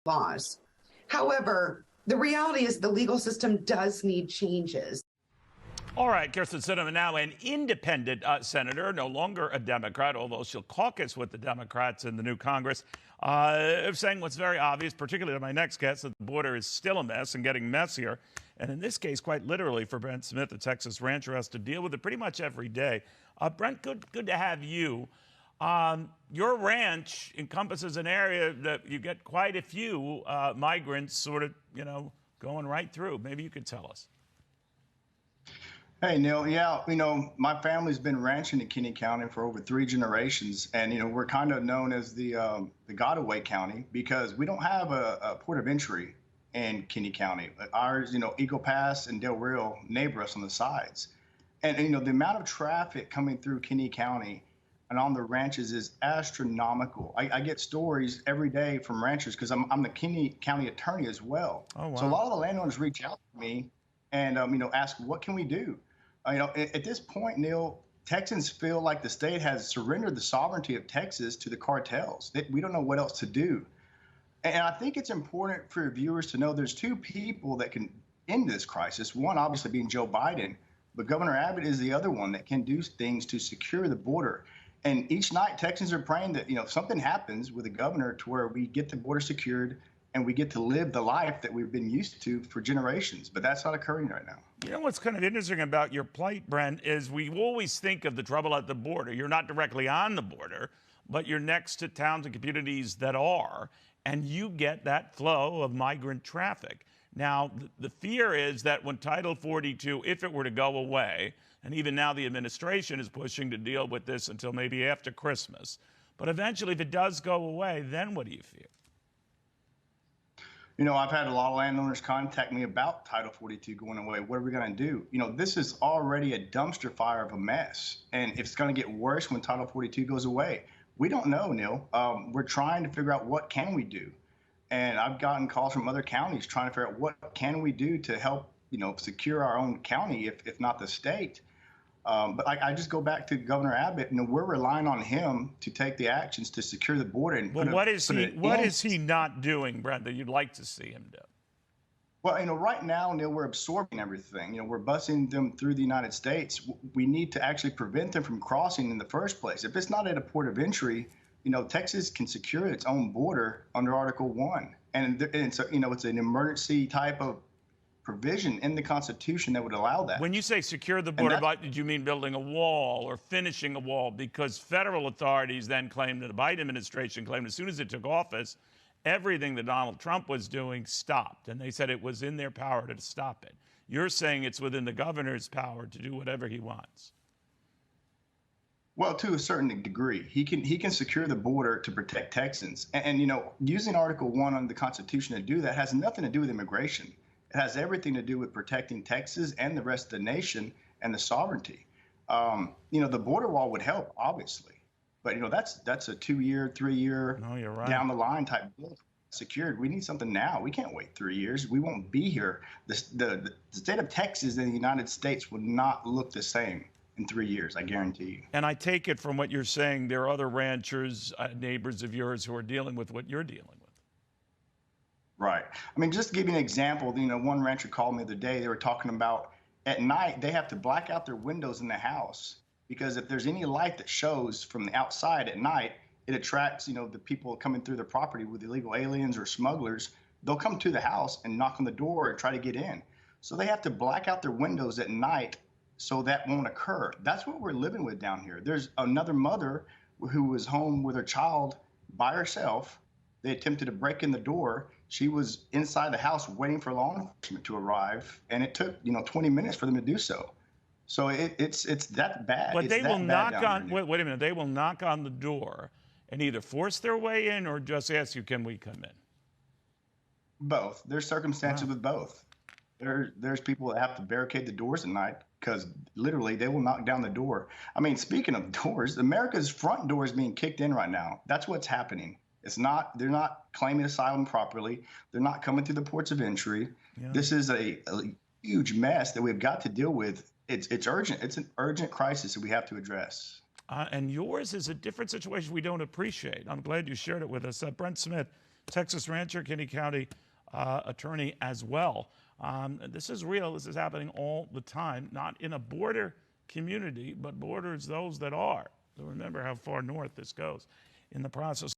laws. However, the reality is the legal system does need changes. All right, Kirsten Sinema, now an independent senator, no longer a Democrat, although she'll caucus with the Democrats in the new Congress, saying what's very obvious, particularly to my next guest, that the border is still a mess and getting messier. And in this case, quite literally for Brent Smith, the Texas rancher, has to deal with it pretty much every day. Brent, good to have you. Your ranch encompasses an area that you get quite a few migrants sort of, going right through. Maybe you could tell us. Hey, Neil. Yeah, my family's been ranching in Kinney County for over 3 generations. And, we're kind of known as the Godaway County because we don't have a port of entry in Kinney County. Ours, Eagle Pass and Del Rio neighbor us on the sides. And, the amount of traffic coming through Kinney County and on the ranches is astronomical. I get stories every day from ranchers because I'm the Kinney County attorney as well. Oh, wow. So a lot of the landowners reach out to me and, ask, what can we do? At this point, Neil, Texans feel like the state has surrendered the sovereignty of Texas to the cartels. We don't know what else to do. And I think it's important for your viewers to know there's 2 people that can end this crisis. One, obviously, being Joe Biden, but Governor Abbott is the other one that can do things to secure the border. And each night, Texans are praying that, something happens with the governor to where we get the border secured and we get to live the life that we've been used to for generations. But that's not occurring right now. You know what's kind of interesting about your plight, Brent, is we always think of the trouble at the border. You're not directly on the border, but you're next to towns and communities that are, and you get that flow of migrant traffic. Now, the fear is that when Title 42, if it were to go away, and even now the administration is pushing to deal with this until maybe after Christmas, but eventually if it does go away, then what do you fear? I've had a lot of landowners contact me about Title 42 going away. What are we going to do? This is already a dumpster fire of a mess, and it's going to get worse when Title 42 goes away. We don't know, Neil. We're trying to figure out what can we do, and I've gotten calls from other counties trying to figure out what can we do to help, secure our own county, if not the state. But I just go back to Governor Abbott. We're relying on him to take the actions to secure the border. And what is he not doing, Brent, that you'd like to see him do? Well, right now, Neil, we're absorbing everything. We're busing them through the United States. We need to actually prevent them from crossing in the first place. If it's not at a port of entry, Texas can secure its own border under Article 1. And so, it's an emergency type of provision in the Constitution that would allow that. When you say secure the border, did you mean building a wall or finishing a wall? Because federal authorities then claimed, that the Biden administration claimed, as soon as it took office, everything that Donald Trump was doing stopped. And they said it was in their power to stop it. You're saying it's within the governor's power to do whatever he wants. Well, to a certain degree, he can secure the border to protect Texans. And using Article 1 under the Constitution to do that has nothing to do with immigration. It has everything to do with protecting Texas and the rest of the nation and the sovereignty. The border wall would help, obviously, but that's a 2-year, 3-year down the line type deal. Secured. We need something now. We can't wait 3 years. We won't be here. The state of Texas and the United States would not look the same in 3 years, I guarantee you. And I take it from what you're saying, there are other ranchers, neighbors of yours, who are dealing with what you're dealing with. Right. Just to give you an example, one rancher called me the other day. They were talking about at night they have to black out their windows in the house because if there's any light that shows from the outside at night, it attracts, the people coming through their property with illegal aliens or smugglers. They'll come to the house and knock on the door and try to get in. So they have to black out their windows at night so that won't occur. That's what we're living with down here. There's another mother who was home with her child by herself. They attempted to break in the door. She was inside the house waiting for law enforcement to arrive, and it took 20 minutes for them to do so. So it's that bad. But they will knock on. Wait a minute. They will knock on the door and either force their way in or just ask you, "Can we come in?" Both. There's circumstances with both. There's people that have to barricade the doors at night because literally they will knock down the door. Speaking of doors, America's front door is being kicked in right now. That's what's happening. They're not claiming asylum properly. They're not coming through the ports of entry. Yeah. This is a huge mess that we've got to deal with. It's urgent. It's an urgent crisis that we have to address. And yours is a different situation we don't appreciate. I'm glad you shared it with us. Brent Smith, Texas rancher, Kinney County attorney as well. This is real. This is happening all the time, not in a border community, but borders those that are. So remember how far north this goes in the process.